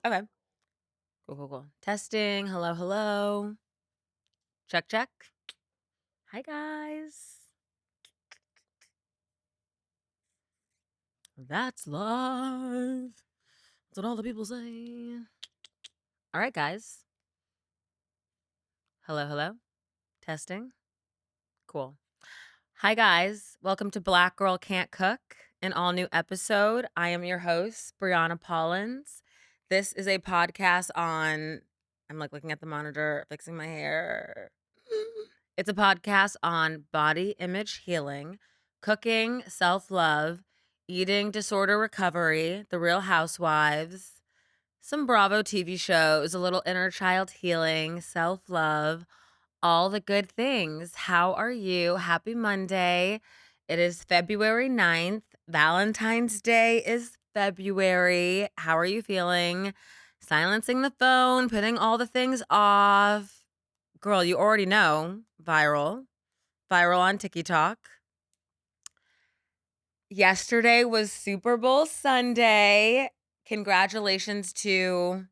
Okay. Cool, cool, cool. Testing. Hello, hello. Check, check. Hi, guys. That's live. That's what all the people say. All right, guys. Hello, hello. Testing. Cool. Hi, guys. Welcome to Black Girl Can't Cook, an all new episode. I am your host, Brianna Pollins. This is a podcast on, I'm like looking at the monitor, fixing my hair. It's a podcast on body image healing, cooking, self love, eating disorder recovery, the real housewives, some Bravo TV shows, a little inner child healing, self love, all the good things. How are you? Happy Monday. It is February 9th. Valentine's Day is February. How are you feeling? Silencing the phone, putting all the things off. Girl, you already know. Viral on TikTok. Yesterday was Super Bowl Sunday. Congratulations to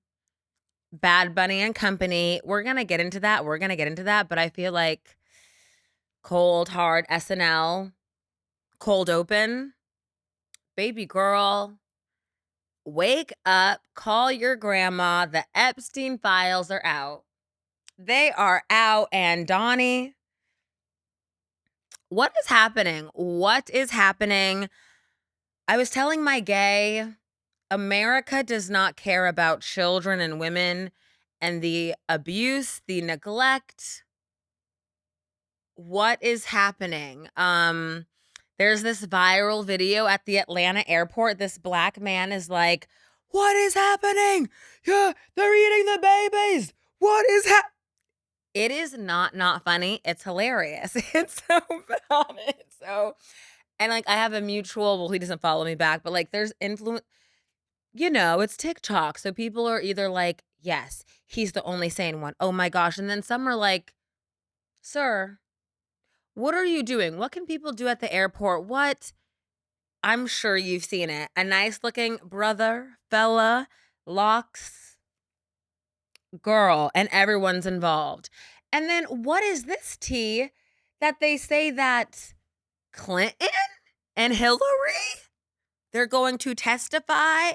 Bad Bunny and company. We're going to get into that. But I feel like cold, hard SNL, cold open. Baby girl, wake up, call your grandma. The Epstein files are out. They are out. And Donnie, what is happening? I was telling my gay, America does not care about children and women and the abuse, the neglect. What is happening? There's this viral video at the Atlanta airport. This black man is like, "What is happening? Yeah, they're eating the babies. What is It is not funny. It's hilarious. It's so funny. And like I have a mutual, well, he doesn't follow me back, but like there's influence, it's TikTok. So people are either like, yes, he's the only sane one. Oh my gosh. And then some are like, sir, what are you doing? What can people do at the airport? What? I'm sure you've seen it. A nice looking brother, fella, locks, girl, and everyone's involved. And then what is this tea that they say that Clinton and Hillary, they're going to testify?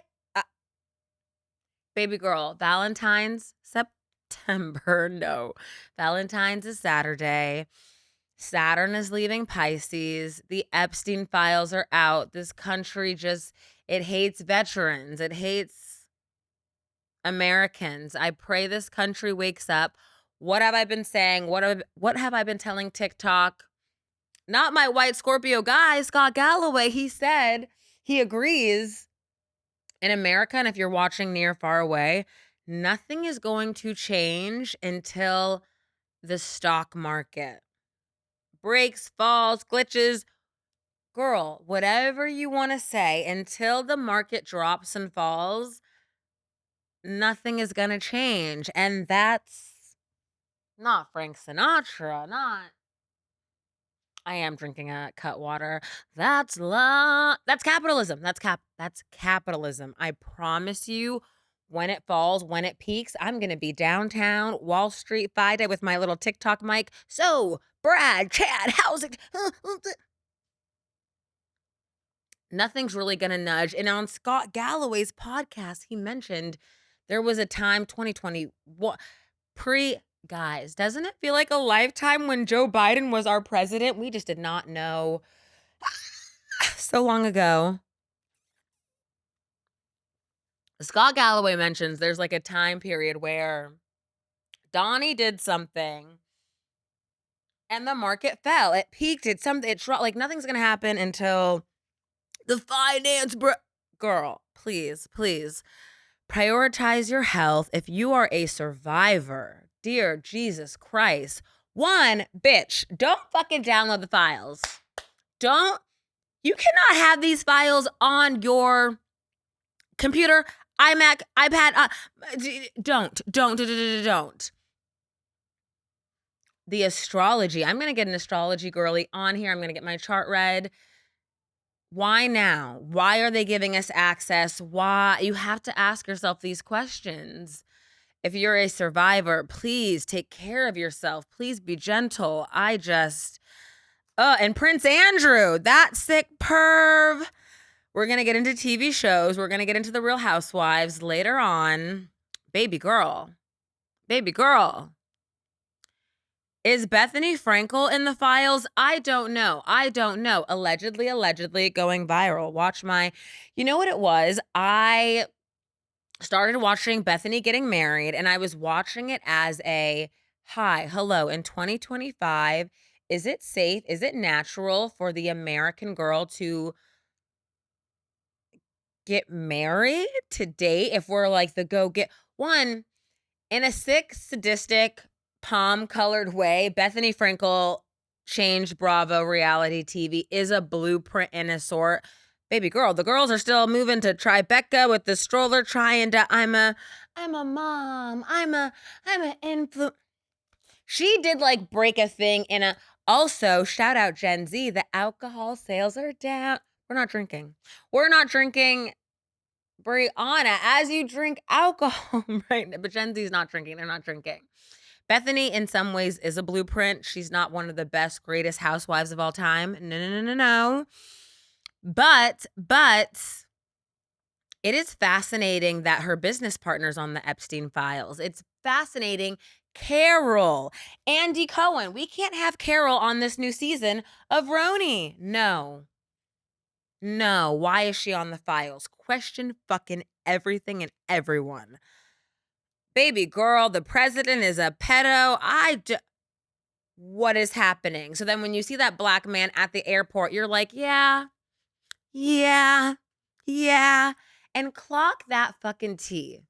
Baby girl, Valentine's September. No, Valentine's is Saturday. Saturn is leaving Pisces. The Epstein files are out. This country it hates veterans. It hates Americans. I pray this country wakes up. What have I been saying? What have I been telling TikTok? Not my white Scorpio guy, Scott Galloway. He said he agrees in America, and if you're watching near, far away, nothing is going to change until the stock market breaks, falls, glitches. Girl, whatever you want to say, until the market drops and falls, nothing is going to change. And that's not Frank Sinatra, not. I am drinking a cut water. That's love. That's capitalism. That's capitalism. I promise you, when it falls, when it peaks, I'm going to be downtown Wall Street Friday with my little TikTok mic. So, Brad, Chad, how's it? Nothing's really going to nudge. And on Scott Galloway's podcast, he mentioned there was a time 2021 guys, doesn't it feel like a lifetime when Joe Biden was our president? We just did not know so long ago. Scott Galloway mentions there's like a time period where Donnie did something and the market fell. It peaked. It dropped. Like nothing's going to happen until the girl, please, please prioritize your health. If you are a survivor, dear Jesus Christ, one, bitch, don't fucking download the files. You cannot have these files on your computer, iMac, iPad. Don't. The astrology. I'm going to get an astrology girly on here. I'm going to get my chart read. Why now? Why are they giving us access? Why? You have to ask yourself these questions. If you're a survivor, please take care of yourself. Please be gentle. And Prince Andrew, that sick perv. We're going to get into TV shows. We're going to get into the Real Housewives later on. Baby girl. Baby girl. Is Bethany Frankel in the files? I don't know. Allegedly going viral. You know what it was? I started watching Bethany getting married, and I was watching it as hello, in 2025, is it safe? Is it natural for the American girl to get married, to date, if we're like the go-get one? In a sick, sadistic, palm-colored way, Bethany Frankel changed Bravo reality TV, is a blueprint in a sort. Baby girl, the girls are still moving to Tribeca with the stroller, trying to, I'm a mom, I'm an influ. She did like break a thing also, shout out Gen Z, the alcohol sales are down. We're not drinking. Brianna, as you drink alcohol, right? But Gen Z is not drinking. They're not drinking. Bethany, in some ways, is a blueprint. She's not one of the best, greatest housewives of all time. No. But it is fascinating that her business partner's on the Epstein files. It's fascinating. Carol, Andy Cohen. We can't have Carol on this new season of rhony. No. Why is she on the files? Question fucking everything and everyone. Baby girl, the president is a pedo. What is happening? So then when you see that black man at the airport, you're like, yeah. And clock that fucking tea.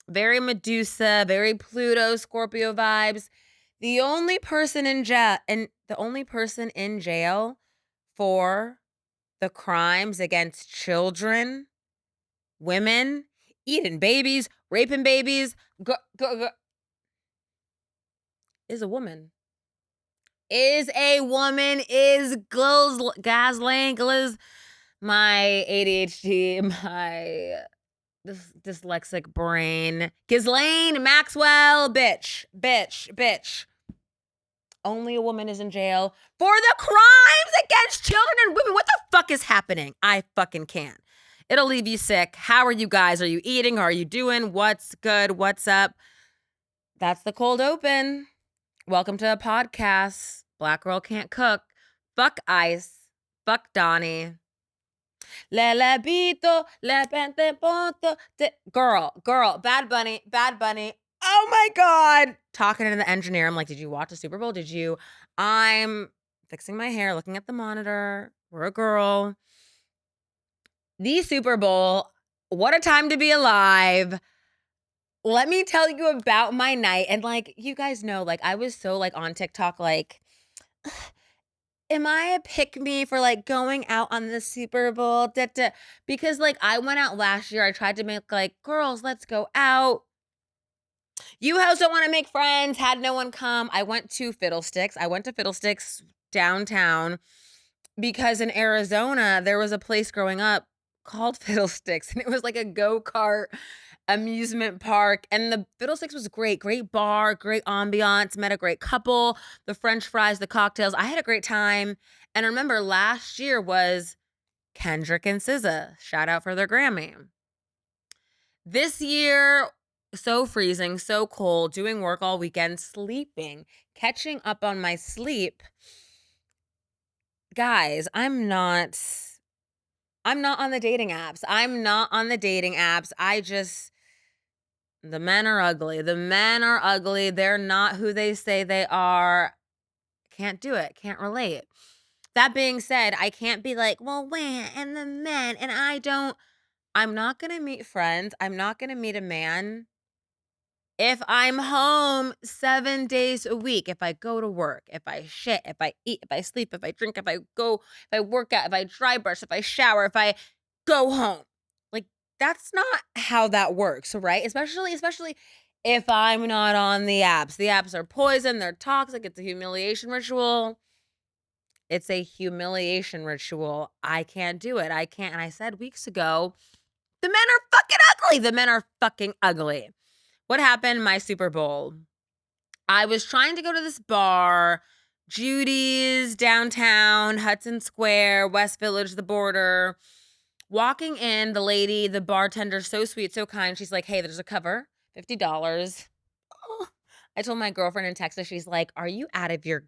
Very Medusa, very Pluto, Scorpio vibes. The only person in jail for the crimes against children, women, eating babies, raping babies, is a woman. Is Ghislaine, my ADHD, my dyslexic brain. Ghislaine Maxwell, bitch. Only a woman is in jail for the crimes against children and women. What the fuck is happening? I fucking can't. It'll leave you sick. How are you guys? Are you eating? Are you doing? What's good? What's up? That's the cold open. Welcome to a podcast. Black Girl Can't Cook. Fuck Ice. Fuck Donnie. Le bito, le pente ponto. Girl. Bad Bunny. Oh my God. Talking to the engineer. I'm like, did you watch the Super Bowl? I'm fixing my hair, looking at the monitor. We're a girl. The Super Bowl. What a time to be alive. Let me tell you about my night. And like, you guys know, like, I was so like on TikTok, like, am I a pick me for like going out on the Super Bowl? Because like I went out last year. I tried to make like, girls, let's go out. You hoes don't want to make friends. Had no one come. I went to Fiddlesticks downtown because in Arizona, there was a place growing up called Fiddlesticks. And it was like a go-kart amusement park. And the Fiddlesticks was great. Great bar, great ambiance, met a great couple, the French fries, the cocktails. I had a great time. And I remember last year was Kendrick and SZA. Shout out for their Grammy. This year, so freezing, so cold, doing work all weekend, sleeping, catching up on my sleep. Guys, I'm not on the dating apps. The men are ugly. They're not who they say they are. Can't do it. Can't relate. That being said, I can't be like, well, when and the men, and I'm not going to meet friends. I'm not going to meet a man if I'm home 7 days a week, if I go to work, if I shit, if I eat, if I sleep, if I drink, if I work out, if I dry brush, if I shower, if I go home. Like, that's not how that works, right? Especially if I'm not on the apps. The apps are poison. They're toxic. It's a humiliation ritual. It's a humiliation ritual. I can't do it. I can't. And I said weeks ago, the men are fucking ugly. The men are fucking ugly. What happened? My Super Bowl. I was trying to go to this bar, Judy's, downtown, Hudson Square, West Village, the border. Walking in, the bartender, so sweet, so kind. She's like, hey, there's a cover, $50. Oh, I told my girlfriend in Texas, she's like, are you out of your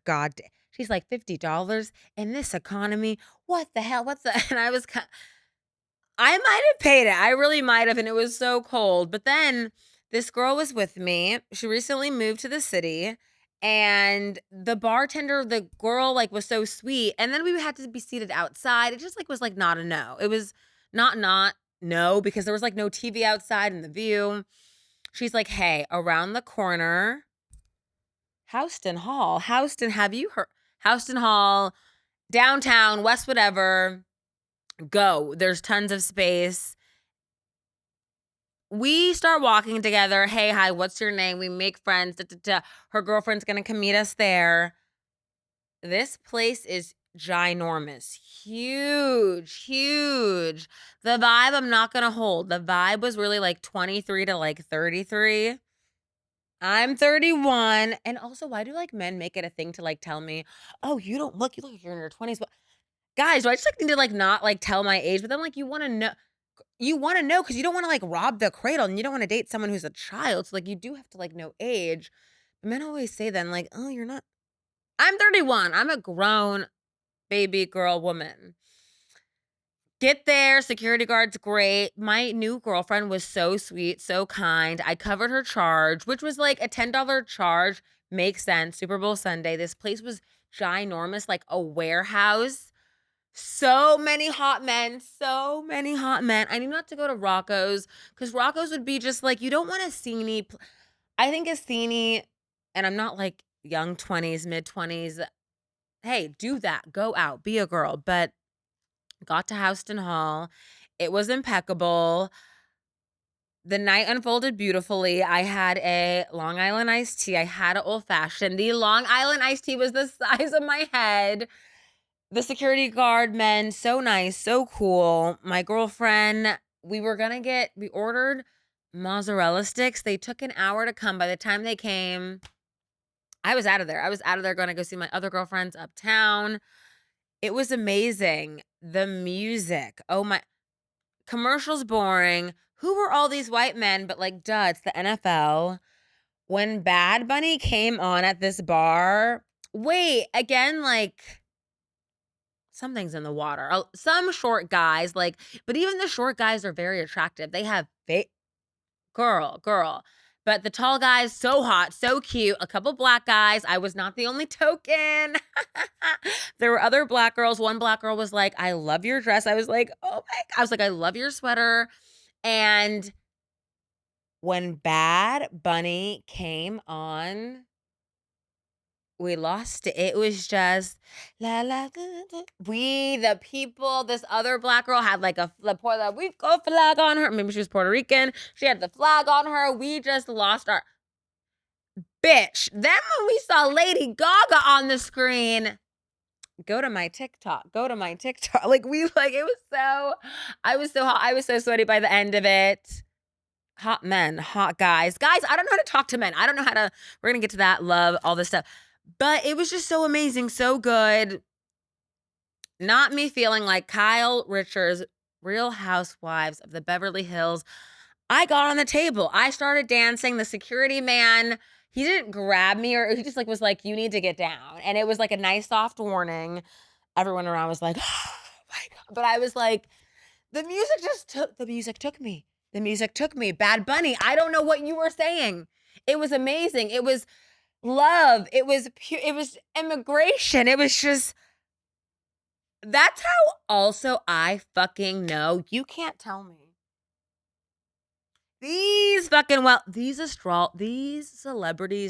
She's like, $50 in this economy? What the hell? And I might have paid it. I really might have. And it was so cold. But then this girl was with me. She recently moved to the city. And the bartender, the girl, like, was so sweet. And then we had to be seated outside. It just, like, was, like, not a no. It was not no, because there was, like, no TV outside in the view. She's like, hey, around the corner, Houston Hall. Houston, have you heard? Houston Hall, downtown, West whatever. Go. There's tons of space. We start walking together. Hey, hi, what's your name? We make friends. Da, da, da. Her girlfriend's going to come meet us there. This place is ginormous. Huge, huge. The vibe I'm not going to hold. The vibe was really like 23 to like 33. I'm 31. And also, why do like men make it a thing to like tell me, oh, you look like you're in your 20s. But guys, do I just like need to like not like tell my age? But then like you want to know. You wanna know because you don't wanna, like, rob the cradle, and you don't wanna date someone who's a child, so, like, you do have to, like, know age. Men always say then, like, "Oh, you're not." I'm 31. I'm a grown baby girl woman. Get there, security guard's great. My new girlfriend was so sweet, so kind. I covered her charge, which was, like, a $10 charge. Makes sense. Super Bowl Sunday. This place was ginormous, like a warehouse. So many hot men, so many hot men. I need not to go to Rocco's because Rocco's would be just like, you don't want a sceney. I think a sceney, and I'm not like young 20s, mid 20s. Hey, do that. Go out, be a girl. But got to Houston Hall. It was impeccable. The night unfolded beautifully. I had a Long Island iced tea. I had an old fashioned. The Long Island iced tea was the size of my head. The security guard men, so nice, so cool. My girlfriend, we ordered mozzarella sticks. They took an hour to come. By the time they came, I was out of there. I was out of there going to go see my other girlfriends uptown. It was amazing. The music. Oh my, commercials boring. Who were all these white men? But like, duh, it's the NFL. When Bad Bunny came on at this bar, wait, again, like, something's in the water. Some short guys, like, but even the short guys are very attractive. They have girl. But the tall guys, so hot, so cute. A couple black guys. I was not the only token. There were other black girls. One black girl was like, I love your dress. I was like, oh my God. I was like, I love your sweater. And when Bad Bunny came on, we lost it. It was just la la. We the people. This other black girl had like a Rico flag on her. Maybe she was Puerto Rican. She had the flag on her. We just lost our bitch. Then when we saw Lady Gaga on the screen, go to my TikTok. Like it was so. I was so hot. I was so sweaty by the end of it. Hot men, hot guys. Guys, I don't know how to talk to men. I don't know how to. We're gonna get to that. Love all this stuff. But it was just so amazing, so good. Not me feeling like Kyle Richards, Real Housewives of the Beverly Hills. I got on the table. I started dancing. The security man, he didn't grab me or he just like was like, you need to get down. And it was like a nice soft warning. Everyone around was like, oh my God. But I was like, the music took me. The music took me. Bad Bunny. I don't know what you were saying. It was amazing. It was love. It was pure. It was immigration. It was just, that's how also I fucking know. You can't tell me. These celebrities,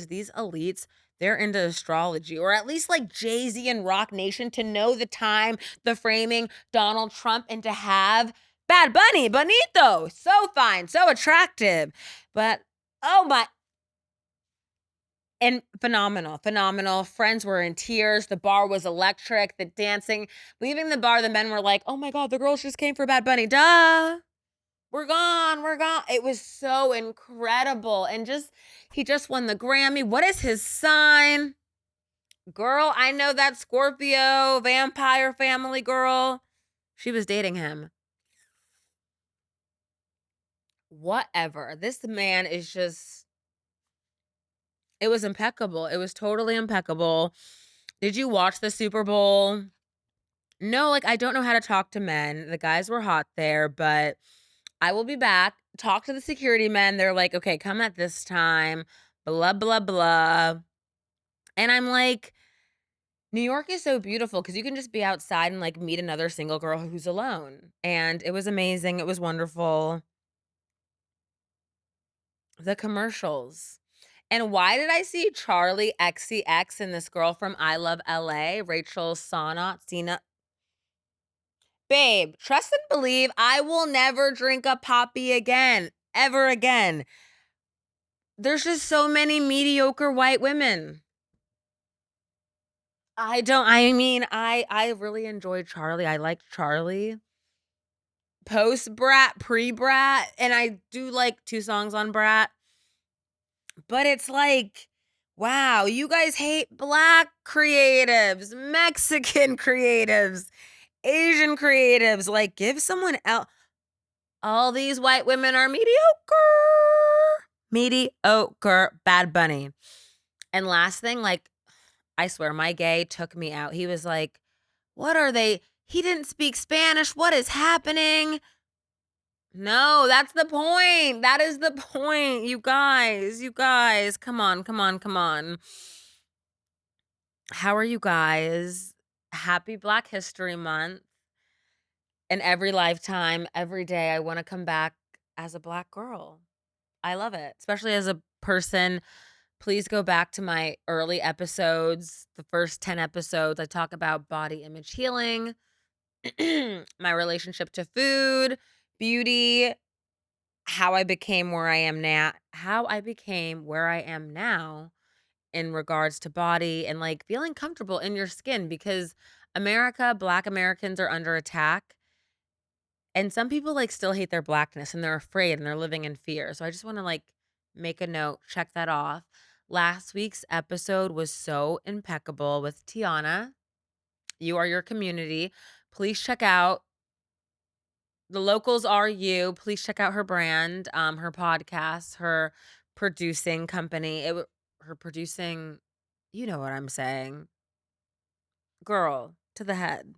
these elites, they're into astrology, or at least like Jay-Z and Rock Nation to know the time, the framing, Donald Trump, and to have Bad Bunny, bonito, so fine, so attractive. But oh my, And phenomenal, phenomenal. Friends were in tears. The bar was electric. The dancing. Leaving the bar, the men were like, "Oh my God, the girls just came for Bad Bunny. Duh. We're gone. We're gone." It was so incredible. And he just won the Grammy. What is his sign? Girl, I know that Scorpio vampire family girl. She was dating him. Whatever. This man is just, it was impeccable. It was totally impeccable. Did you watch the Super Bowl? No, like, I don't know how to talk to men. The guys were hot there, but I will be back. Talk to the security men. They're like, okay, come at this time, blah, blah, blah. And I'm like, New York is so beautiful because you can just be outside and like meet another single girl who's alone. And it was amazing. It was wonderful. The commercials. And why did I see Charlie XCX and this girl from I Love LA, Rachel Sena? Babe, trust and believe I will never drink a poppy again, ever again. There's just so many mediocre white women. I really enjoyed Charlie. I liked Charlie. Post Brat, pre Brat, and I do like 2 songs on Brat. But it's like, wow, you guys hate black creatives, Mexican creatives, Asian creatives. Like, give someone else. All these white women are mediocre. Mediocre. Bad Bunny. And last thing, like, I swear, my gay took me out. He was like, what are they? He didn't speak Spanish. What is happening? No, that's the point. That is the point. You guys. Come on, come on, come on. How are you guys? Happy Black History Month. And every lifetime, every day, I want to come back as a black girl. I love it, especially as a person. Please go back to my early episodes, the first 10 episodes. I talk about body image healing, my relationship to food, beauty, how I became where I am now in regards to body and like feeling comfortable in your skin because Black Americans are under attack. And some people like still hate their blackness and they're afraid and they're living in fear. So I just want to like make a note, check that off. Last week's episode was so impeccable with Tiana. You are your community. Please check out The Locals Are You. Please check out her brand, her podcast, her producing company. Her producing, you know what I'm saying. Girl, to the head.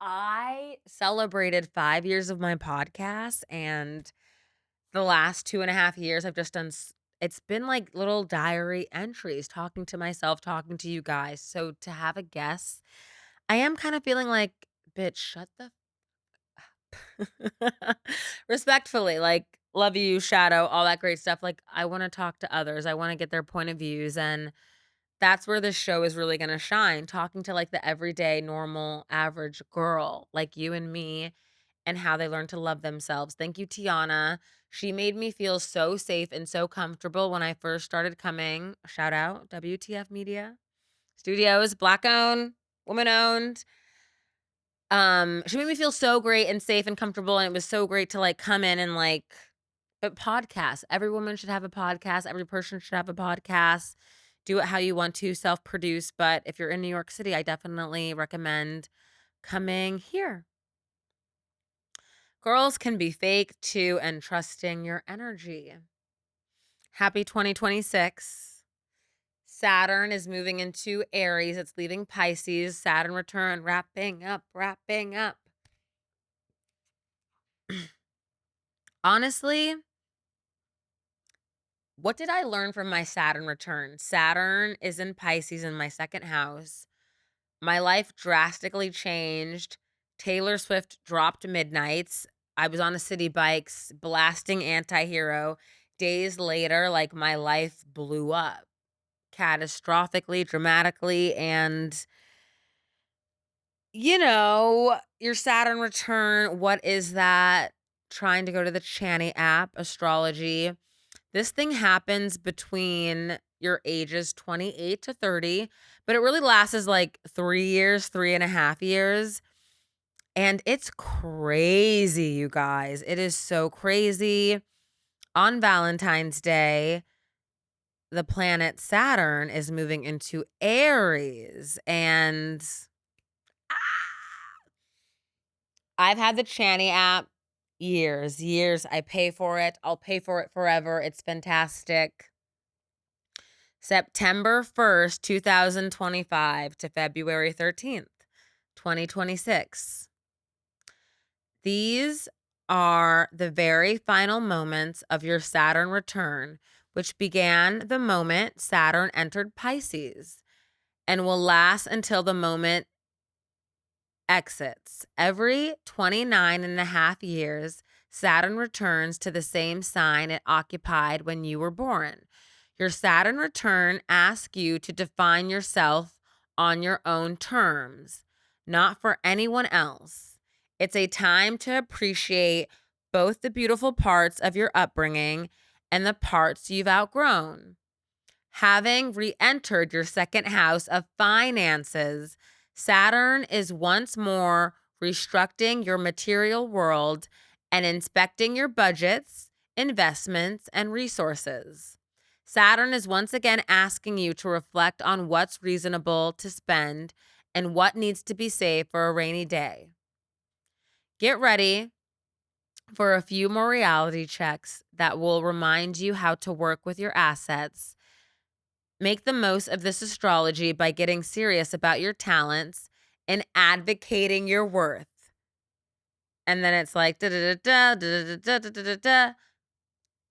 I celebrated 5 years of my podcast, and the last 2.5 years, I've just it's been like little diary entries, talking to myself, talking to you guys. So to have a guest, I am kind of feeling like, bitch, shut the respectfully, like, love you, shadow, all that great stuff. Like, I want to talk to others. I want to get their point of views. And that's where this show is really going to shine. Talking to like the everyday, normal, average girl like you and me and how they learn to love themselves. Thank you, Tiana. She made me feel so safe and so comfortable when I first started coming. Shout out WTF Media Studios, Black owned, woman owned. She made me feel so great and safe and comfortable, and it was so great to like come in and like, but podcasts. Every woman should have a podcast. Every person should have a podcast. Do it how you want to, self-produce. But if you're in New York City, I definitely recommend coming here. Girls can be fake too and trusting your energy. Happy 2026. Saturn is moving into Aries. It's leaving Pisces. Saturn return, wrapping up. Honestly, what did I learn from my Saturn return? Saturn is in Pisces in my second house. My life drastically changed. Taylor Swift dropped Midnights. I was on a city bikes blasting Anti-Hero. Days later, like my life blew up catastrophically, dramatically, and your Saturn return, what is that? Trying to go to the Channy app, astrology. This thing happens between your ages 28 to 30, but it really lasts like 3 years, 3.5 years. And it's crazy, you guys. It is so crazy. On Valentine's Day, the planet Saturn is moving into Aries. And I've had the Channy app years. I pay for it. I'll pay for it forever. It's fantastic. September 1st, 2025 to February 13th, 2026. These are the very final moments of your Saturn return, which began the moment Saturn entered Pisces and will last until the moment exits. Every 29.5 years, Saturn returns to the same sign it occupied when you were born. Your Saturn return asks you to define yourself on your own terms, not for anyone else. It's a time to appreciate both the beautiful parts of your upbringing and the parts you've outgrown. Having re-entered your second house of finances, Saturn is once more restructuring your material world and inspecting your budgets, investments, and resources. Saturn is once again asking you to reflect on what's reasonable to spend and what needs to be saved for a rainy day. Get ready for a few more reality checks that will remind you how to work with your assets. Make the most of this astrology by getting serious about your talents and advocating your worth. And then it's like da da da da da da da da da da.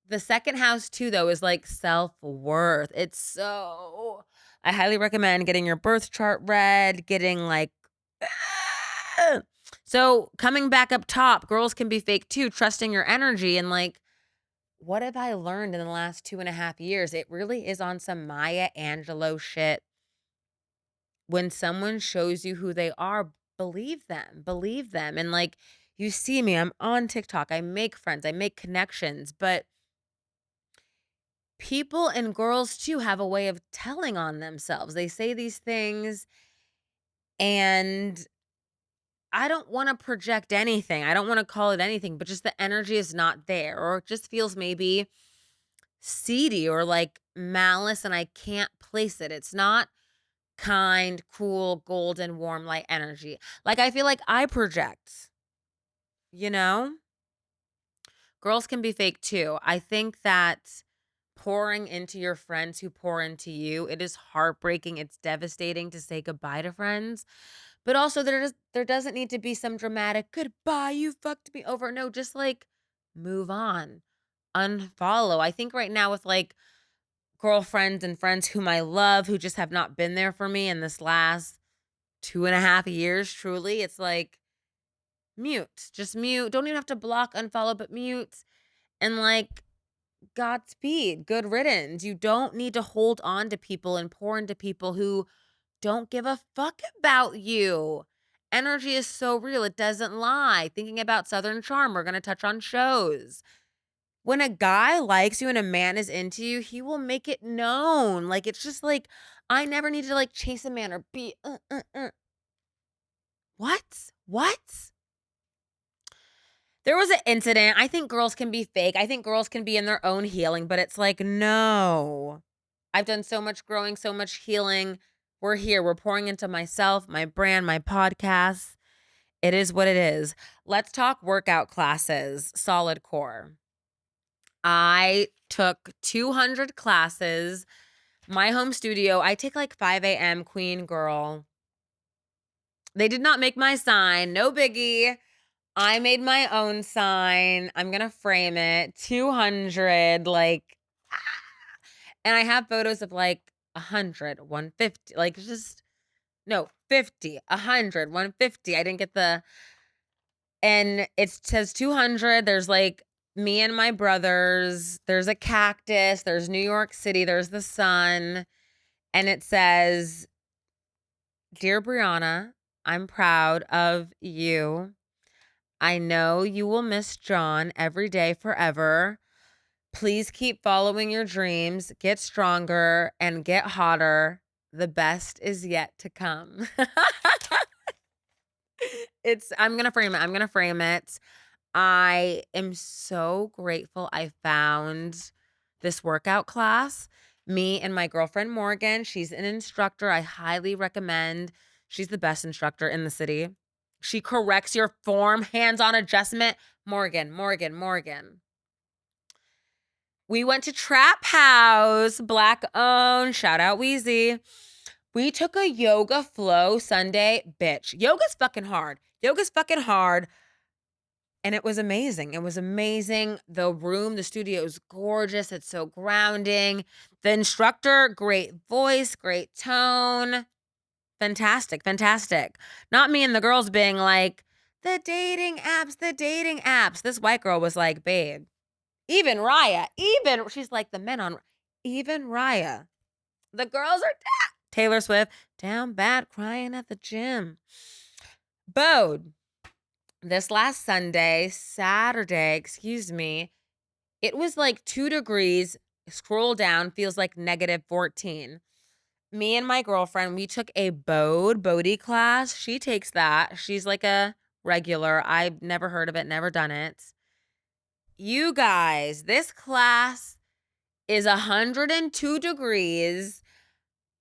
The second house too, though, is like self-worth. I highly recommend getting your birth chart read, getting like so coming back up top, girls can be fake too, trusting your energy. And like, what have I learned in the last 2.5 years? It really is on some Maya Angelou shit. When someone shows you who they are, believe them, believe them. And like, you see me, I'm on TikTok, I make friends, I make connections, but people and girls too have a way of telling on themselves. They say these things, and I don't want to project anything. I don't want to call it anything, but just the energy is not there, or it just feels maybe seedy or like malice, and I can't place it. It's not kind, cool, golden, warm, light energy. Like, I feel like I project, you know? Girls can be fake too. I think that pouring into your friends who pour into you, it is heartbreaking. It's devastating to say goodbye to friends. But also there doesn't need to be some dramatic goodbye, you fucked me over. No, just like move on. Unfollow. I think right now with like girlfriends and friends whom I love who just have not been there for me in this last 2.5 years, truly, it's like mute. Just mute. Don't even have to block, unfollow, but mute. And like, Godspeed, good riddance. You don't need to hold on to people and pour into people who don't give a fuck about you. Energy is so real, it doesn't lie. Thinking about Southern Charm, we're going to touch on shows. When a guy likes you and a man is into you, he will make it known. Like, it's just like, I never need to like chase a man or be, What? What? There was an incident. I think girls can be fake. I think girls can be in their own healing, but it's like, no. I've done so much growing, so much healing. We're here. We're pouring into myself, my brand, my podcast. It is what it is. Let's talk workout classes, solid core. I took 200 classes. My home studio, I take like 5 a.m. queen girl. They did not make my sign. No biggie. I made my own sign. I'm going to frame it. 200, like, and I have photos of like 100, 150, like just, no, 50, 100, 150. I didn't get and it says 200. There's like me and my brothers. There's a cactus. There's New York City. There's the sun. And it says, Dear Brianna, I'm proud of you. I know you will miss John every day forever, Please keep following your dreams, get stronger, and get hotter. The best is yet to come. I'm gonna frame it. I'm gonna frame it. I am so grateful I found this workout class. Me and my girlfriend Morgan, she's an instructor. I highly recommend. She's the best instructor in the city. She corrects your form, hands-on adjustment. Morgan. We went to Trap House, Black owned. Shout out Wheezy. We took a yoga flow Sunday. Bitch, yoga's fucking hard. And it was amazing. The studio is gorgeous. It's so grounding. The instructor, great voice, great tone. Fantastic. Not me and the girls being like, the dating apps. This white girl was like, babe, even Raya, she's like, the men on, even Raya. The girls are Taylor Swift, down bad, crying at the gym. Bode. This last Saturday, it was like 2 degrees. Scroll down, feels like -14. Me and my girlfriend, we took a Bodhi class. She takes that. She's like a regular. I've never heard of it, never done it. You guys, this class is 102 degrees.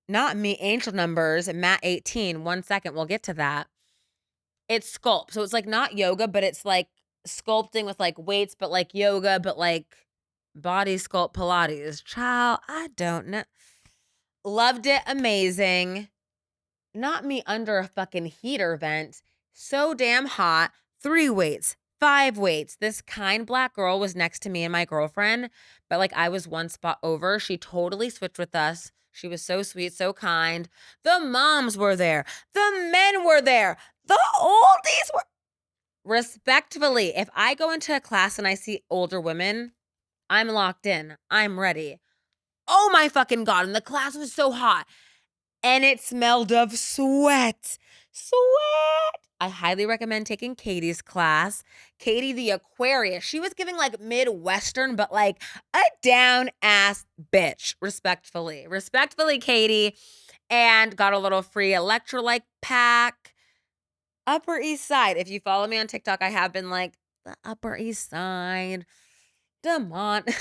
Not me, angel numbers, Matt 18. 1 second, we'll get to that. It's sculpt. So it's like not yoga, but it's like sculpting with like weights, but like yoga, but like body sculpt Pilates. Child, I don't know. Loved it. Amazing. Not me under a fucking heater vent. So damn hot. 3 weights, 5 weights. This kind black girl was next to me and my girlfriend, but like I was one spot over. She totally switched with us. She was so sweet, so kind. The moms were there. The men were there. The oldies were. Respectfully, if I go into a class and I see older women, I'm locked in. I'm ready. Oh my fucking God. And the class was so hot. And it smelled of sweat. I highly recommend taking Katie's class. Katie the Aquarius. She was giving like Midwestern, but like a down ass bitch. Respectfully, Katie. And got a little free electrolyte pack. Upper East Side. If you follow me on TikTok, I have been like, the Upper East Side. Demont.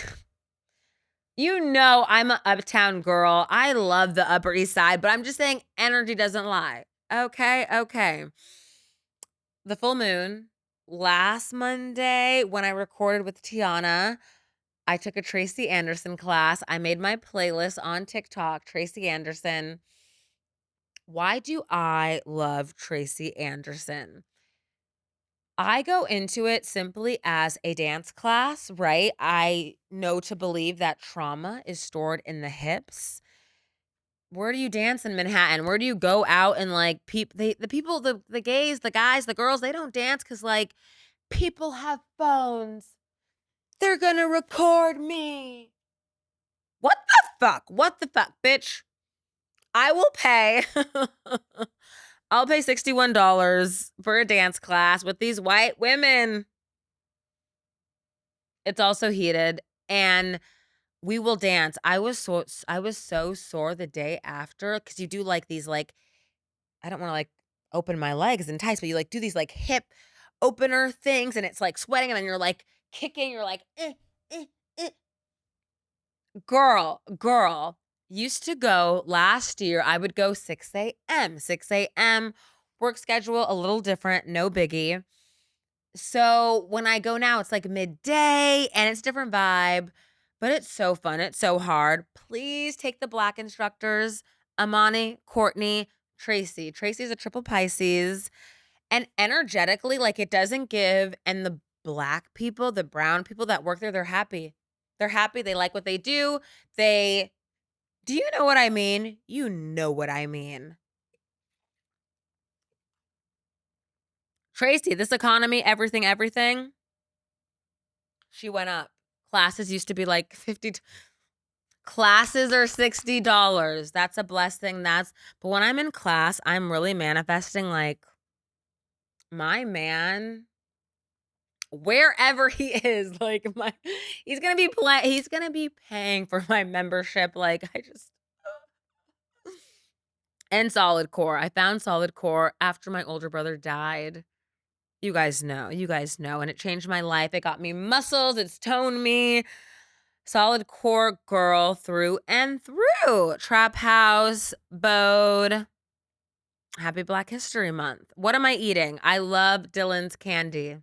You know I'm an uptown girl. I love the Upper East Side, but I'm just saying energy doesn't lie. Okay. The full moon. Last Monday when I recorded with Tiana, I took a Tracy Anderson class. I made my playlist on TikTok, Tracy Anderson. Why do I love Tracy Anderson? I go into it simply as a dance class, right? I know to believe that trauma is stored in the hips. Where do you dance in Manhattan? Where do you go out and like the people, the gays, the guys, the girls, they don't dance because like people have phones. They're gonna record me. What the fuck, bitch? I will pay. I'll pay $61 for a dance class with these white women. It's also heated and we will dance. I was so sore the day after because you do like these like, I don't want to like open my legs and tights, but you like do these like hip opener things and it's like sweating and then you're like kicking, you're like, eh. Girl, used to go last year. I would go 6 a.m. Work schedule a little different, no biggie. So when I go now, it's like midday and it's different vibe, but it's so fun. It's so hard. Please take the black instructors, Amani, Courtney, Tracy. Tracy's a triple Pisces. And energetically, like it doesn't give. And the black people, the brown people that work there, they're happy. They're happy. They like what they do. Do you know what I mean? You know what I mean. Tracy, this economy, everything, she went up. Classes used to be like 50. Classes are $60. That's a blessing. But when I'm in class, I'm really manifesting like my man wherever he is, like he's gonna be paying for my membership. Like and solid core. I found solid core after my older brother died. You guys know, and it changed my life. It got me muscles, it's toned me. Solid core girl through and through. Trap house, bode. Happy Black History Month. What am I eating? I love Dylan's candy.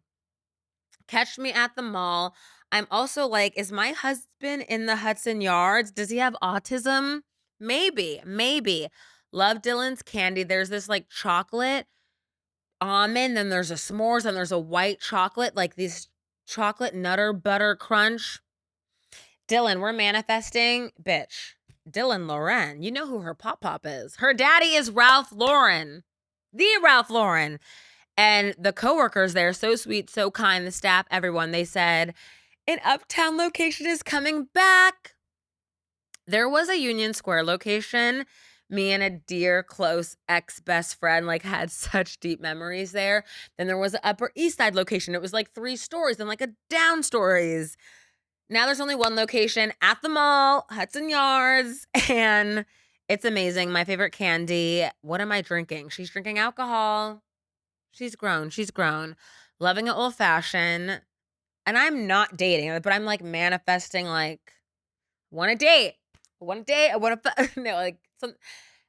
Catch me at the mall. I'm also like, is my husband in the Hudson Yards? Does he have autism? Maybe. Love Dylan's candy. There's this like chocolate almond, then there's a s'mores, and there's a white chocolate, like this chocolate nutter butter crunch. Dylan, we're manifesting. Bitch. Dylan Lauren. You know who her pop is. Her daddy is Ralph Lauren. The Ralph Lauren. And the coworkers there, so sweet, so kind, the staff, everyone, they said, an uptown location is coming back. There was a Union Square location. Me and a dear, close ex-best friend, like, had such deep memories there. Then there was an Upper East Side location. It was like 3 stories and like a down stories. Now there's only one location at the mall, Hudson Yards, and it's amazing. My favorite candy. What am I drinking? She's drinking alcohol. She's grown. Loving an old fashioned. And I'm not dating, but I'm like manifesting, like, want to date. I want to, no, like,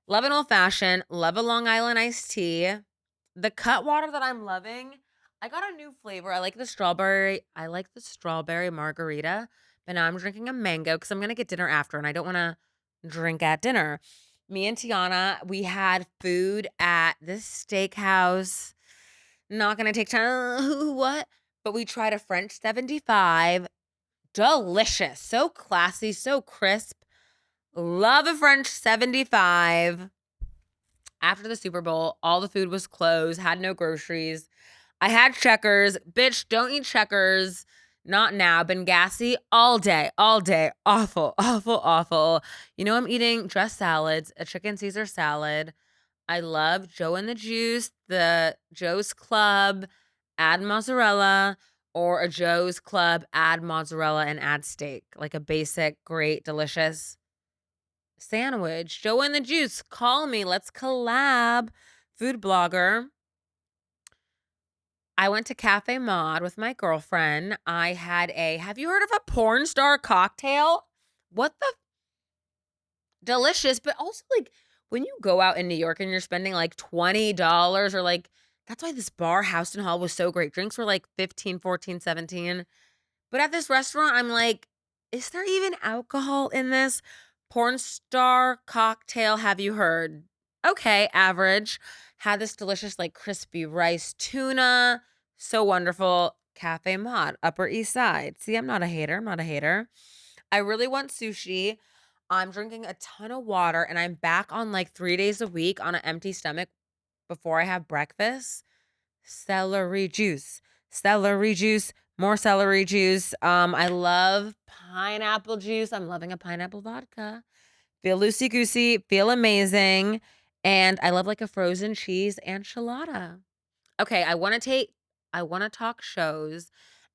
love an old fashioned, love a Long Island iced tea. The cut water that I'm loving, I got a new flavor. I like the strawberry margarita, but now I'm drinking a mango because I'm going to get dinner after and I don't want to drink at dinner. Me and Tiana, we had food at this steakhouse. Not going to take time. What? But we tried a French 75. Delicious. So classy, so crisp. Love a French 75. After the Super Bowl, all the food was closed, had no groceries. I had Checkers. Bitch, don't eat Checkers. Not now. Been gassy all day. Awful. You know, I'm eating dressed salads, a chicken Caesar salad. I love Joe and the Juice, the Joe's Club, add mozzarella, or a Joe's Club, add mozzarella and add steak. Like a basic, great, delicious sandwich. Joe and the Juice, call me. Let's collab. Food blogger. I went to Cafe Mod with my girlfriend. I had have you heard of a porn star cocktail? What the? Delicious, but also like when you go out in New York and you're spending like $20 or like, that's why this bar, Houston Hall, was so great. Drinks were like 15, 14, 17. But at this restaurant, I'm like, is there even alcohol in this? Porn star cocktail, have you heard? Okay, average. Had this delicious like crispy rice tuna. So wonderful. Cafe Mod, Upper East Side. See, I'm not a hater. I really want sushi. I'm drinking a ton of water and I'm back on like 3 days a week on an empty stomach before I have breakfast. Celery juice, more celery juice. I love pineapple juice. I'm loving a pineapple vodka. Feel loosey-goosey, feel amazing. And I love like a frozen cheese enchilada. Okay, I want to talk shows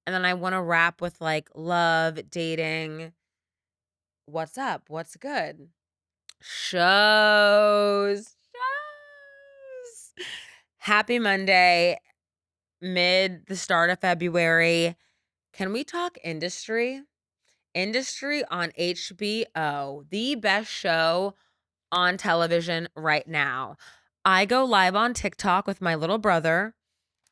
and then I want to wrap with like love, dating. What's up? What's good? Shows. Happy Monday, the start of February. Can we talk industry? Industry on HBO, the best show on television right now. I go live on TikTok with my little brother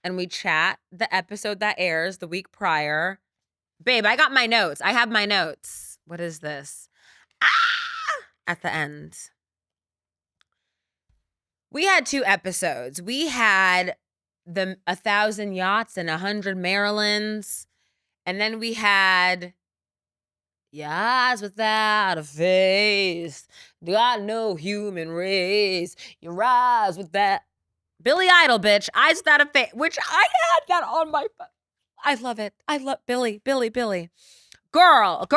and we chat the episode that airs the week prior. Babe, I got my notes. I have my notes. What is this? At the end. We had 2 episodes. We had 1,000 yachts and 100 Marylands. And then we had yachts without a face. Got no human race. Your eyes with that. Billy Idol, bitch. Eyes without a face. Which I had that on my phone. I love it. I love Billy. Girl.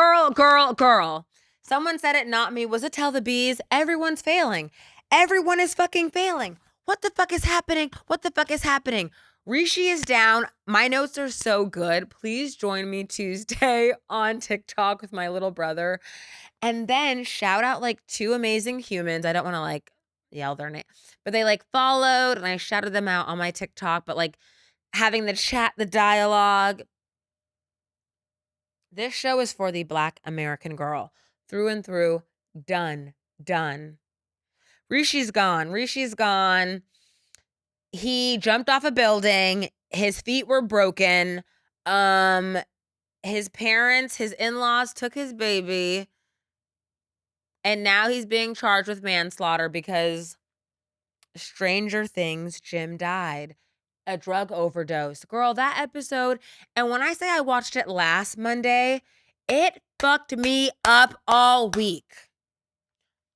Someone said it, not me. Was it Tell the Bees? Everyone's failing. Everyone is fucking failing. What the fuck is happening? Rishi is down. My notes are so good. Please join me Tuesday on TikTok with my little brother. And then shout out like 2 amazing humans. I don't want to like yell their name, but they like followed and I shouted them out on my TikTok, but like having the chat, the dialogue. This show is for the Black American girl. Through and through. Done. Done. Rishi's gone. Rishi's gone. He jumped off a building. His feet were broken. His parents, his in-laws took his baby. And now he's being charged with manslaughter because Stranger Things, Jim died. A drug overdose. Girl, that episode, and when I say I watched it last Monday, it fucked me up all week.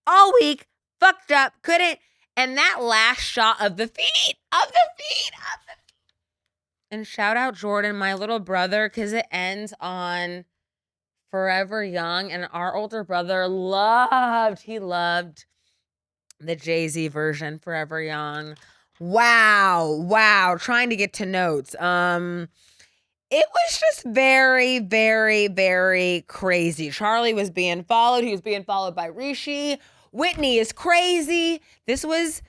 All week, fucked up, couldn't. And that last shot of the feet. And shout out Jordan, my little brother, because it ends on Forever Young. And our older brother loved the Jay-Z version, Forever Young. Wow. Trying to get to notes. It was just very, very, very crazy. Charlie was being followed. He was being followed by Rishi. Whitney is crazy. This was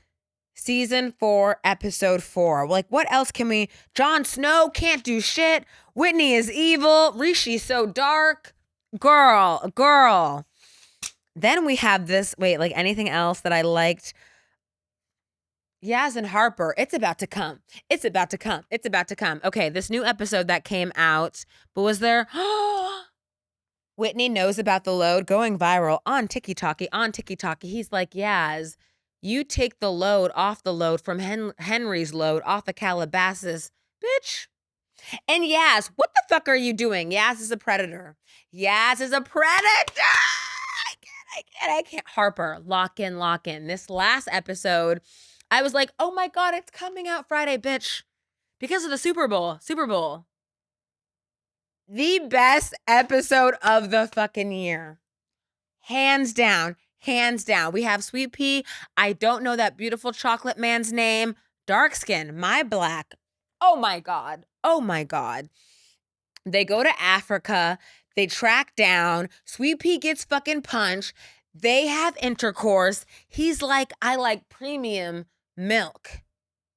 season 4, episode 4. Like, what else can we? Jon Snow can't do shit. Whitney is evil. Rishi's so dark. Girl. Then we have this, like anything else that I liked? Yaz and Harper, it's about to come. Okay, this new episode that came out, but was there? Whitney knows about the load going viral on TikTok. He's like, Yaz, you take the load off the load from Henry's load off of Calabasas, bitch. And Yaz, what the fuck are you doing? Yaz is a predator. I can't. Harper, lock in. This last episode, I was like, oh my God, it's coming out Friday, bitch. Because of the Super Bowl. The best episode of the fucking year. Hands down. We have Sweet Pea. I don't know that beautiful chocolate man's name. Dark skin, my black. Oh my God. They go to Africa. They track down. Sweet Pea gets fucking punched. They have intercourse. He's like, I like premium milk.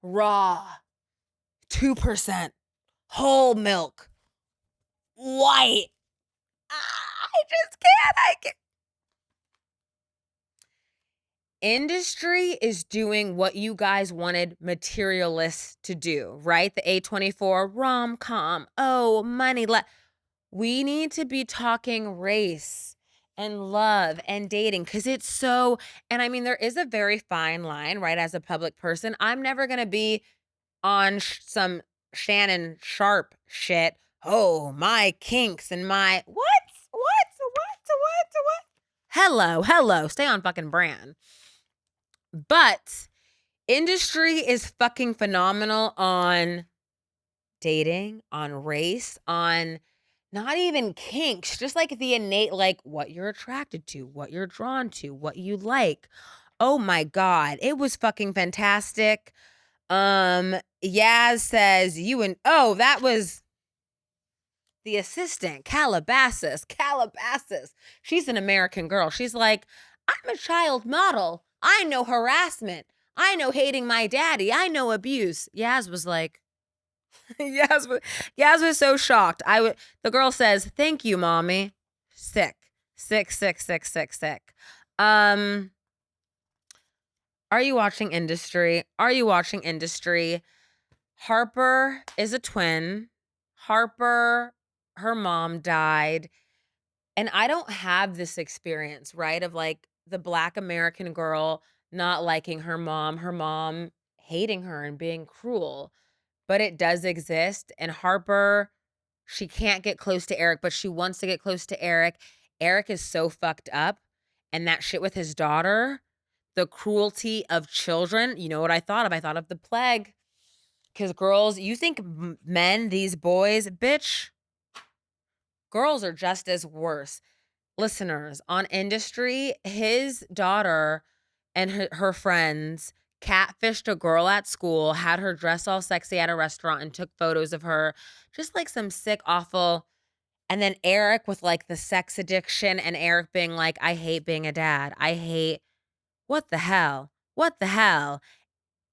Raw. 2%. Whole milk. White. I just can't. Industry is doing what you guys wanted materialists to do, right? The A24 rom-com. Oh, money. We need to be talking race and love and dating because it's so, and I mean, there is a very fine line, right? As a public person, I'm never going to be on some Shannon Sharp shit. Oh, my kinks and my, what? Hello. Stay on fucking brand. But industry is fucking phenomenal on dating, on race, on not even kinks, just like the innate, like what you're attracted to, what you're drawn to, what you like. Oh my God. It was fucking fantastic. Yaz says that was the assistant, Calabasas. She's an American girl. She's like, I'm a child model. I know harassment. I know hating my daddy. I know abuse. Yaz was like, Yaz was so shocked. The girl says, thank you, mommy. Sick. Are you watching Industry? Harper is a twin. Harper, her mom died. And I don't have this experience, right? Of like the Black American girl not liking her mom hating her and being cruel. But it does exist. And Harper, she can't get close to Eric, but she wants to get close to Eric. Eric is so fucked up. And that shit with his daughter, the cruelty of children. You know what I thought of? I thought of the plague. Because girls, you think men, these boys, bitch, girls are just as worse. Listeners, on Industry, his daughter and her friends catfished a girl at school, had her dress all sexy at a restaurant, and took photos of her. Just like some sick, awful. And then Eric with like the sex addiction, and Eric being like, I hate being a dad. I hate, what the hell? What the hell?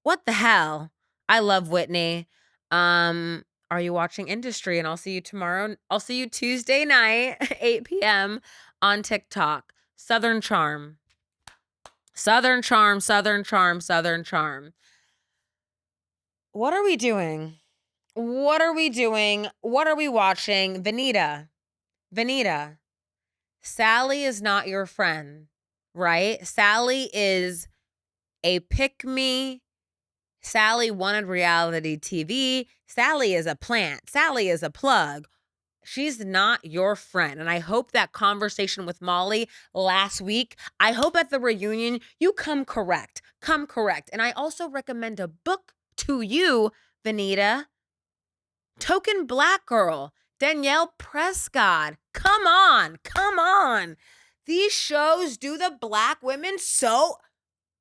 What the hell? I love Whitney. Are you watching Industry? And I'll see you tomorrow. I'll see you Tuesday night, 8 p.m. on TikTok. Southern Charm. Southern Charm, Southern Charm, Southern Charm. What are we doing? What are we doing? What are we watching? Vanita, Sally is not your friend, right? Sally is a pick-me. Sally wanted reality TV. Sally is a plant. Sally is a plug. She's not your friend. And I hope that conversation with Molly last week, I hope at the reunion you come correct. Come correct. And I also recommend a book to you, Vanita. Token Black Girl, Danielle Prescott. Come on. Come on. These shows do the Black women so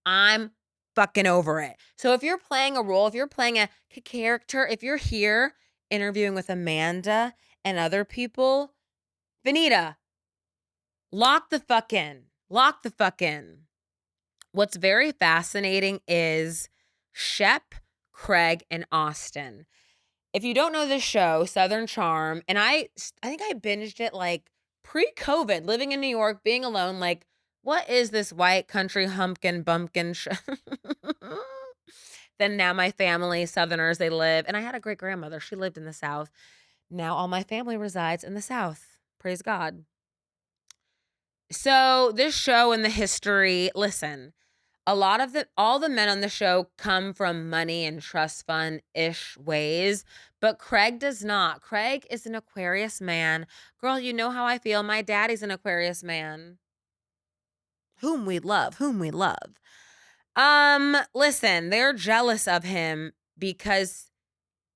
I'm fucking over it. So if you're playing a role, if you're playing a character, if you're here interviewing with Amanda and other people, Vanita, lock the fuck in. Lock the fuck in. What's very fascinating is Shep, Craig, and Austin. If you don't know this show, Southern Charm, and I think I binged it like pre-COVID, living in New York, being alone, like, what is this white country humpkin bumpkin show? Then now my family, Southerners, they live, and I had a great grandmother. She lived in the South. Now all my family resides in the South. Praise God. So this show and the history, listen, all the men on the show come from money and trust fund-ish ways, but Craig does not. Craig is an Aquarius man. Girl, you know how I feel. My daddy's an Aquarius man. Whom we love, whom we love. Listen, they're jealous of him because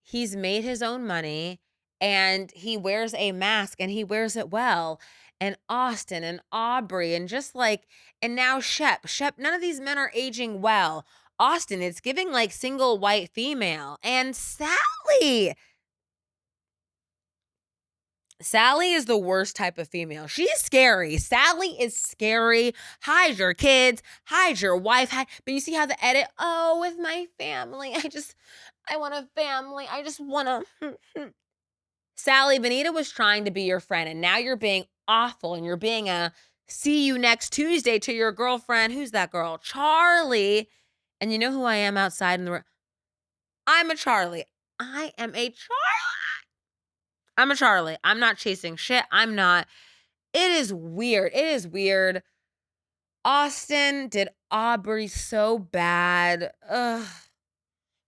he's made his own money and he wears a mask and he wears it well. And Austin and Aubrey and just like, and now Shep, none of these men are aging well. Austin, it's giving like single white female. And Sally is the worst type of female. She's scary. Sally is scary. Hide your kids, hide your wife. But you see how the edit, oh, with my family. I want a family. I just want to. Sally, Vanita was trying to be your friend, and now you're being awful, and you're being a see you next Tuesday to your girlfriend. Who's that girl? Charlie. And you know who I am outside in the room? I'm a Charlie. I am a Charlie. I'm a Charlie. I'm not chasing shit. I'm not. It is weird. It is weird. Austin did Aubrey so bad. Ugh.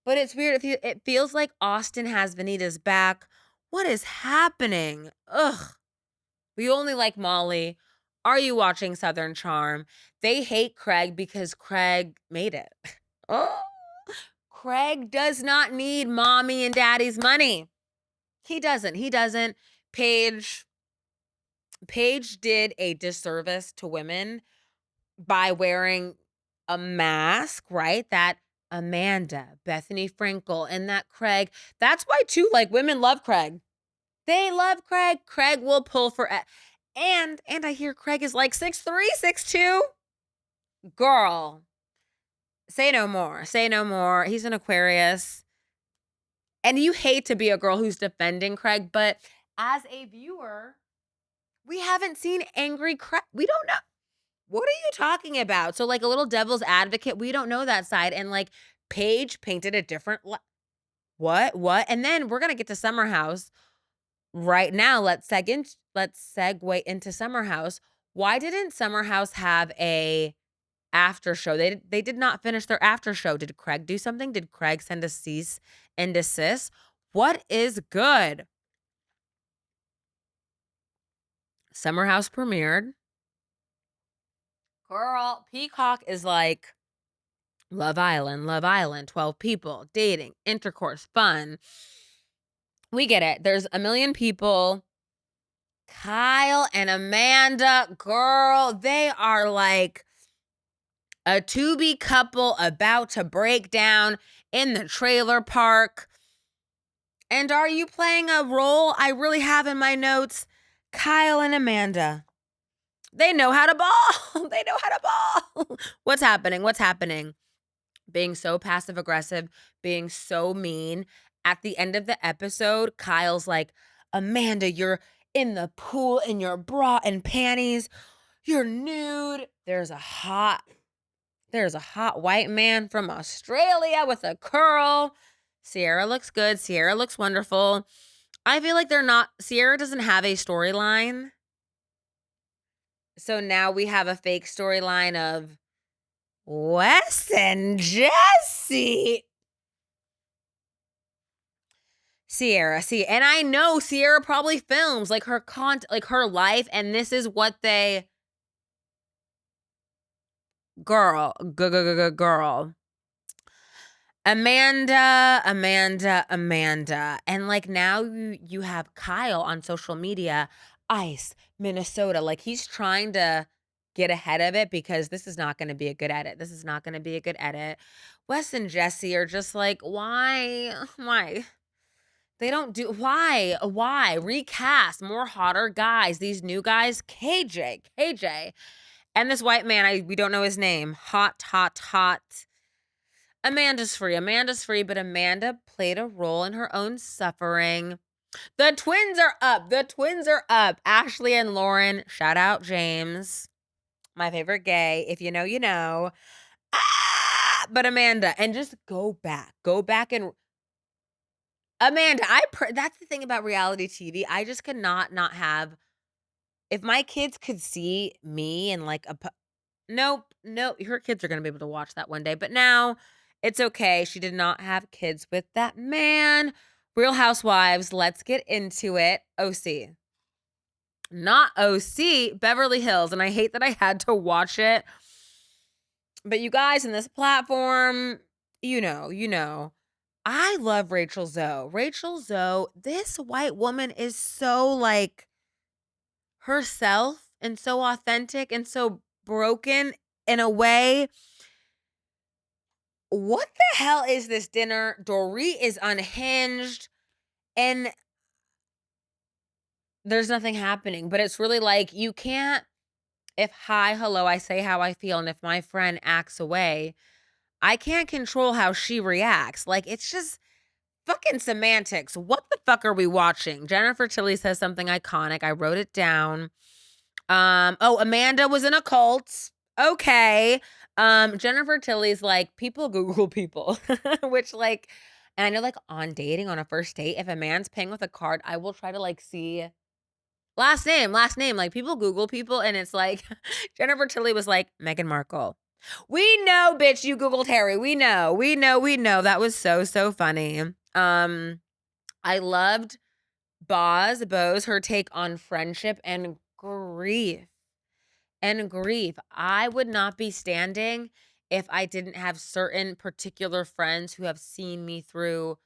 But it's weird. It feels like Austin has Vanita's back. What is happening? Ugh. We only like Molly. Are you watching Southern Charm? They hate Craig because Craig made it. Oh. Craig does not need mommy and daddy's money. He doesn't. He doesn't. Paige did a disservice to women by wearing a mask, right? That Amanda, Bethany Frankel, and that Craig. That's why, too, like, women love Craig. They love Craig. Craig will pull for and I hear Craig is like 6'3", 6'2". Girl, say no more. Say no more. He's an Aquarius. And you hate to be a girl who's defending Craig, but as a viewer, we haven't seen angry Craig. We don't know. What are you talking about? So like a little devil's advocate, we don't know that side. And like Paige painted a different what? And then we're going to get to Summer House. Right now, let's segue into Summer House. Why didn't Summer House have a after show? They did not finish their after show. Did Craig do something? Did Craig send a cease and desist? What is good? Summer House premiered. Girl, Peacock is like Love Island, 12 people, dating, intercourse, fun. We get it. There's a million people. Kyle and Amanda, girl, they are like A to-be couple about to break down in the trailer park. And are you playing a role I really have in my notes? Kyle and Amanda. They know how to ball. They know how to ball. What's happening? What's happening? Being so passive aggressive, being so mean. At the end of the episode, Kyle's like, Amanda, you're in the pool in your bra and panties. You're nude. There's a hot white man from Australia with a curl. Sierra looks good. Sierra looks wonderful. I feel like Sierra doesn't have a storyline. So now we have a fake storyline of Wes and Jesse. Sierra, see, and I know Sierra probably films like her like her life, and this is what they girl. Amanda. And like now you have Kyle on social media, ICE, Minnesota. Like he's trying to get ahead of it because this is not going to be a good edit. This is not going to be a good edit. Wes and Jesse are just like, why? Why? They don't do why? Why? Recast more hotter guys. These new guys, KJ. And this white man, we don't know his name. Hot. Amanda's free, but Amanda played a role in her own suffering. The twins are up. Ashley and Lauren, shout out James, my favorite gay. If you know, you know. But Amanda, and just go back and Amanda, that's the thing about reality TV. I just could not have, if my kids could see me and like nope, her kids are going to be able to watch that one day. But now it's okay. She did not have kids with that man. Real Housewives, let's get into it. OC. Not OC, Beverly Hills. And I hate that I had to watch it. But you guys in this platform, you know. I love Rachel Zoe. This white woman is so like herself and so authentic and so broken in a way. What the hell is this dinner? Dorit is unhinged and there's nothing happening, but it's really like you can't, if hi, hello, I say how I feel, and if my friend acts away, I can't control how she reacts. Like it's just fucking semantics. What the fuck are we watching? Jennifer Tilly says something iconic. I wrote it down. Amanda was in a cult. Okay. Jennifer Tilly's like, people Google people, which like, and I know like on dating, on a first date, if a man's paying with a card, I will try to like see last name. Like people Google people and it's like, Jennifer Tilly was like, Meghan Markle. We know, bitch, you Googled Harry. We know. That was so funny. I loved Bo's, her take on friendship and grief. I would not be standing if I didn't have certain particular friends who have seen me through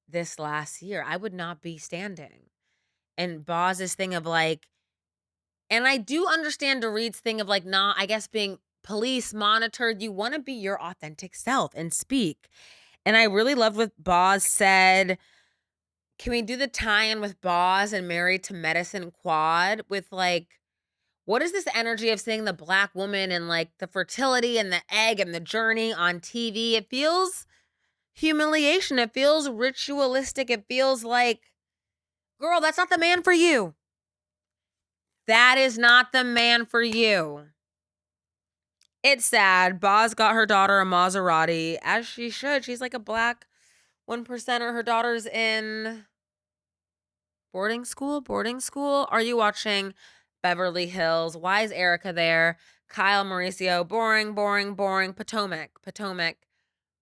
this last year. I would not be standing. And Boz's thing of like, and I do understand Dorit's thing of like not, I guess, being police monitored. You want to be your authentic self and speak. And I really loved what Boz said. Can we do the tie-in with Boz and Married to Medicine Quad with like, what is this energy of seeing the black woman and like the fertility and the egg and the journey on TV? It feels humiliation. It feels ritualistic. It feels like, girl, that's not the man for you. That is not the man for you. It's sad. Boz got her daughter a Maserati, as she should. She's like a black 1%er. Her daughter's in boarding school. Are you watching Beverly Hills? Why is Erica there? Kyle, Mauricio, boring. Potomac.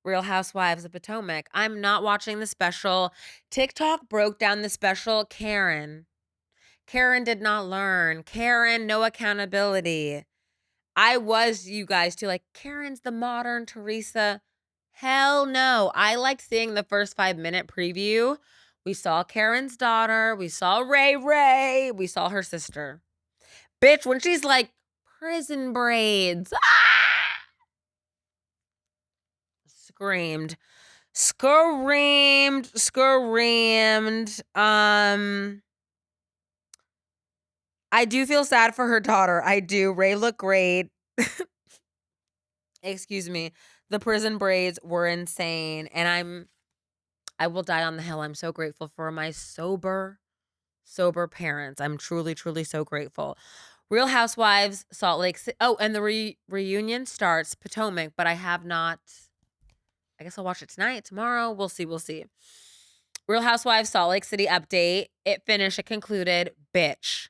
Real Housewives of Potomac. I'm not watching the special. TikTok broke down the special. Karen did not learn. Karen, no accountability. I was, you guys, too, like, Karen's the modern Teresa. Hell no. I liked seeing the first 5-minute preview. We saw Karen's daughter. We saw Ray. We saw her sister. Bitch, when she's like, prison braids. screamed. Screamed. I do feel sad for her daughter. I do. Ray looked great. Excuse me. The prison braids were insane. And I will die on the hill. I'm so grateful for my sober parents. I'm truly, truly so grateful. Real Housewives, Salt Lake City. Oh, and the reunion starts Potomac, but I have not. I guess I'll watch it tonight, tomorrow. We'll see. Real Housewives, Salt Lake City update. It finished. It concluded. Bitch.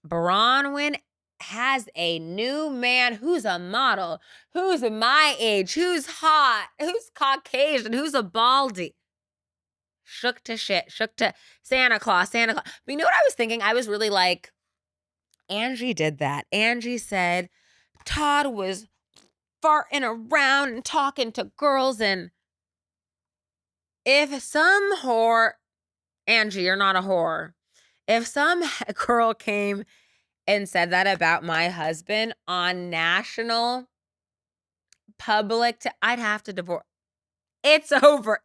Bronwyn has a new man who's a model, who's my age, who's hot, who's Caucasian, who's a baldy. Shook to shit, shook to Santa Claus. But you know what I was thinking? I was really like, Angie did that. Angie said Todd was farting around and talking to girls, and if some whore, Angie, you're not a whore. If some girl came and said that about my husband on national public, I'd have to divorce. It's over.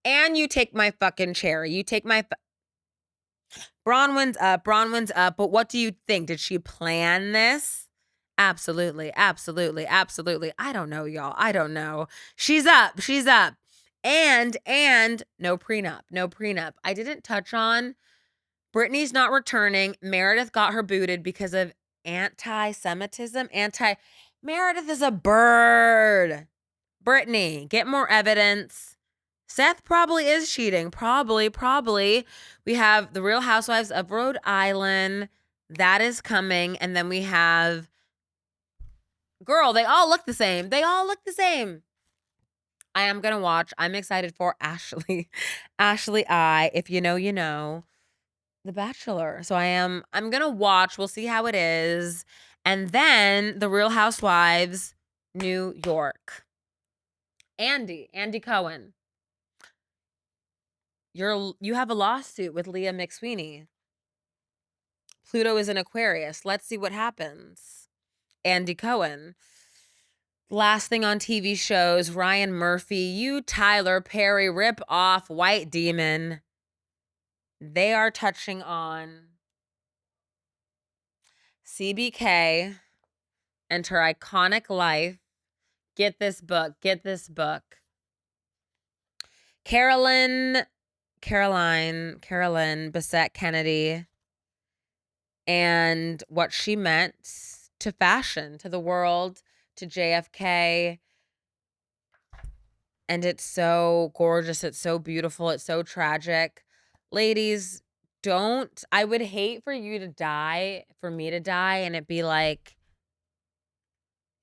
And you take my fucking chair. You take my Bronwyn's up. But what do you think? Did she plan this? Absolutely. I don't know, y'all. I don't know. She's up. And no prenup. I didn't touch on Brittany's not returning. Meredith got her booted because of anti-Semitism. Meredith is a bird. Brittany, get more evidence. Seth probably is cheating. Probably. We have the Real Housewives of Rhode Island. That is coming. And then we have, girl, they all look the same. I am going to watch. I'm excited for Ashley. If you know, you know. The Bachelor. So I'm going to watch. We'll see how it is. And then The Real Housewives, New York. Andy Cohen. You have a lawsuit with Leah McSweeney. Pluto is an Aquarius. Let's see what happens. Andy Cohen. Last thing on TV shows, Ryan Murphy, you Tyler Perry rip off White Demon. They are touching on CBK and her iconic life. Get this book. Caroline Bessette Kennedy and what she meant to fashion, to the world, to JFK. And it's so gorgeous. It's so beautiful. It's so tragic. Ladies, I would hate for me to die, and it be like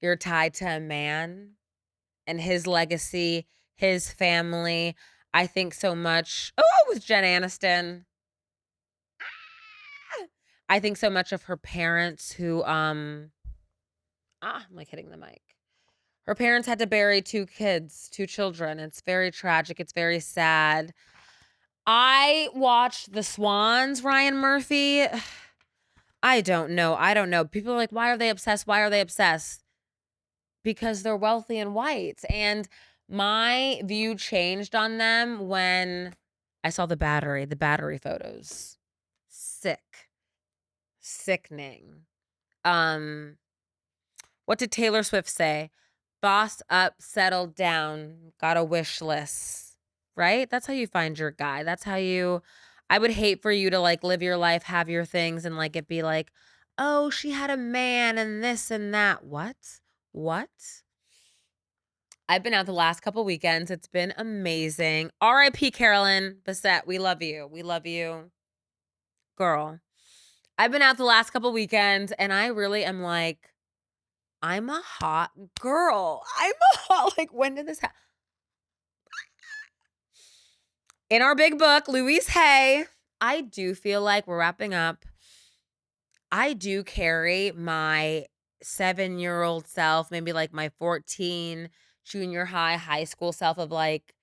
you're tied to a man and his legacy, his family. I think so much. Oh, with Jen Aniston. I think so much of her parents who, I'm like hitting the mic. Her parents had to bury 2 children. It's very tragic. It's very sad. I watched The Swans, Ryan Murphy. I don't know. People are like, why are they obsessed? Because they're wealthy and white. And my view changed on them when I saw the battery photos. Sickening. What did Taylor Swift say? Boss up, settle down, got a wish list, right? That's how you find your guy. I would hate for you to like live your life, have your things, and like it be like, oh, she had a man and this and that. What? I've been out the last couple weekends. It's been amazing. R.I.P. Carolyn Bessette. We love you. Girl. I've been out the last couple weekends and I really am like, I'm a hot girl. Like, when did this happen? In our big book, Louise Hay, I do feel like we're wrapping up. I do carry my 7-year-old self, maybe like my 14, junior high school self of like,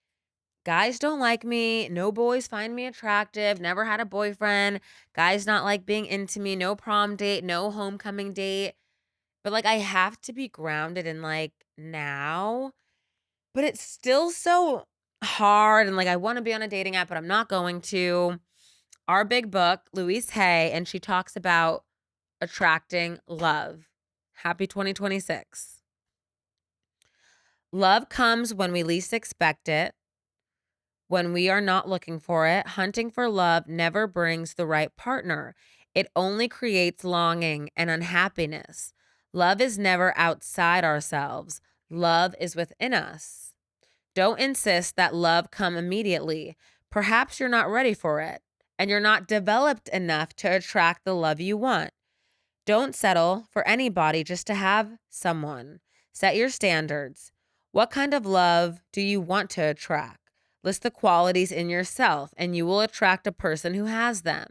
guys don't like me. No boys find me attractive. Never had a boyfriend. Guys not like being into me. No prom date. No homecoming date. But, like, I have to be grounded in, like, now, but it's still so hard, and, like, I wanna be on a dating app, but I'm not going to. Our big book, Louise Hay, and she talks about attracting love. Happy 2026. Love comes when we least expect it, when we are not looking for it. Hunting for love never brings the right partner. It only creates longing and unhappiness. Love is never outside ourselves. Love is within us. Don't insist that love come immediately. Perhaps you're not ready for it, and you're not developed enough to attract the love you want. Don't settle for anybody just to have someone. Set your standards. What kind of love do you want to attract? List the qualities in yourself, and you will attract a person who has them.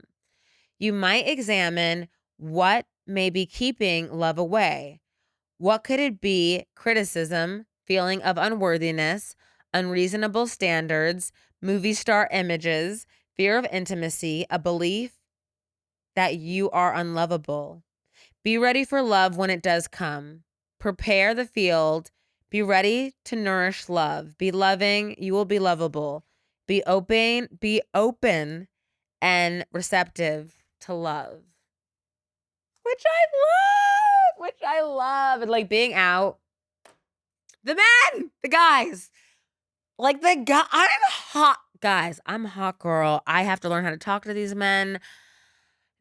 You might examine what may be keeping love away. What could it be? Criticism, feeling of unworthiness, unreasonable standards, movie star images, fear of intimacy, a belief that you are unlovable. Be ready for love when it does come. Prepare the field. Be ready to nourish love. Be loving. You will be lovable. Be open and receptive to love. Which I love. And like being out. The men, the guys. Like the guy, I'm hot. Guys, I'm a hot girl. I have to learn how to talk to these men.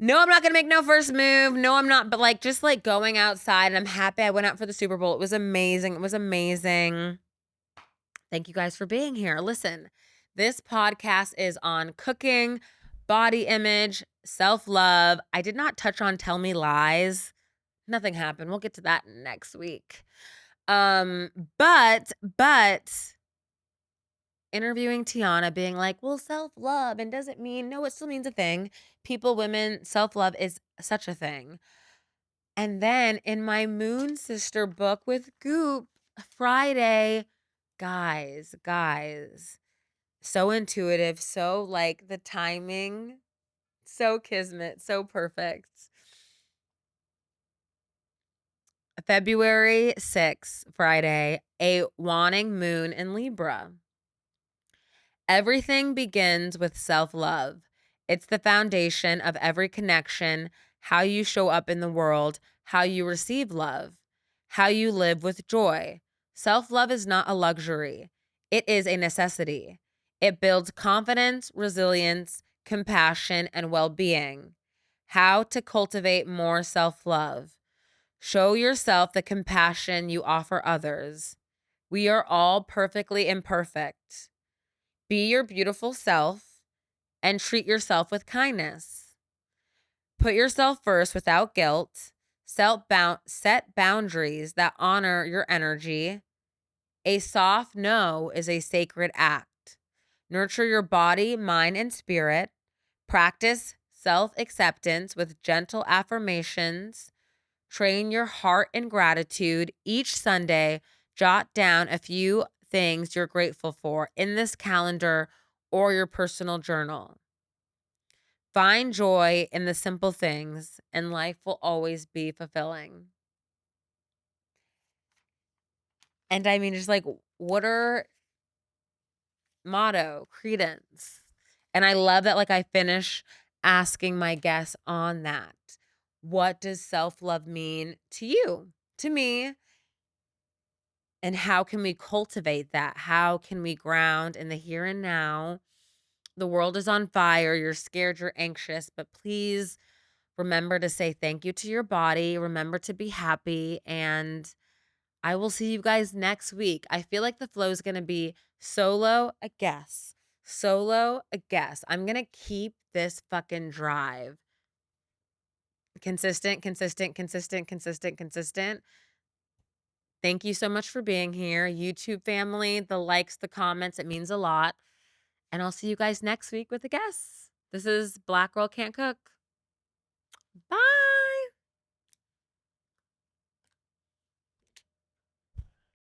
No, I'm not gonna make no first move. No, I'm not. But like just like going outside, and I'm happy I went out for the Super Bowl. It was amazing. It was amazing. Thank you guys for being here. Listen, this podcast is on cooking, body image, self-love. I did not touch on tell me lies. Nothing happened. We'll get to that next week. But interviewing Tiana being like, well, self-love, and does it mean, no, it still means a thing. People, women, self-love is such a thing. And then in my Moon Sister book with Goop, Friday, guys, so intuitive, so like the timing, so kismet, so perfect. February 6th, Friday, a waning moon in Libra. Everything begins with self-love. It's the foundation of every connection, how you show up in the world, how you receive love, how you live with joy. Self-love is not a luxury. It is a necessity. It builds confidence, resilience, compassion, and well-being. How to cultivate more self-love. Show yourself the compassion you offer others. We are all perfectly imperfect. Be your beautiful self and treat yourself with kindness. Put yourself first without guilt. Set boundaries that honor your energy. A soft no is a sacred act. Nurture your body, mind, and spirit. Practice self-acceptance with gentle affirmations. Train your heart in gratitude. Each Sunday, jot down a few things you're grateful for in this calendar or your personal journal. Find joy in the simple things, and life will always be fulfilling. And I mean, just like, what are motto, credence? And I love that, like, I finish asking my guests on that. What does self-love mean to you, to me? And how can we cultivate that? How can we ground in the here and now? The world is on fire. You're scared, you're anxious, but please remember to say thank you to your body. Remember to be happy. And I will see you guys next week. I feel like the flow is going to be solo, a guest, solo, a guest. I'm going to keep this fucking drive consistent, consistent, consistent, consistent, consistent. Thank you so much for being here. YouTube family, the likes, the comments, it means a lot. And I'll see you guys next week with a guest. This is Black Girl Can't Cook. Bye.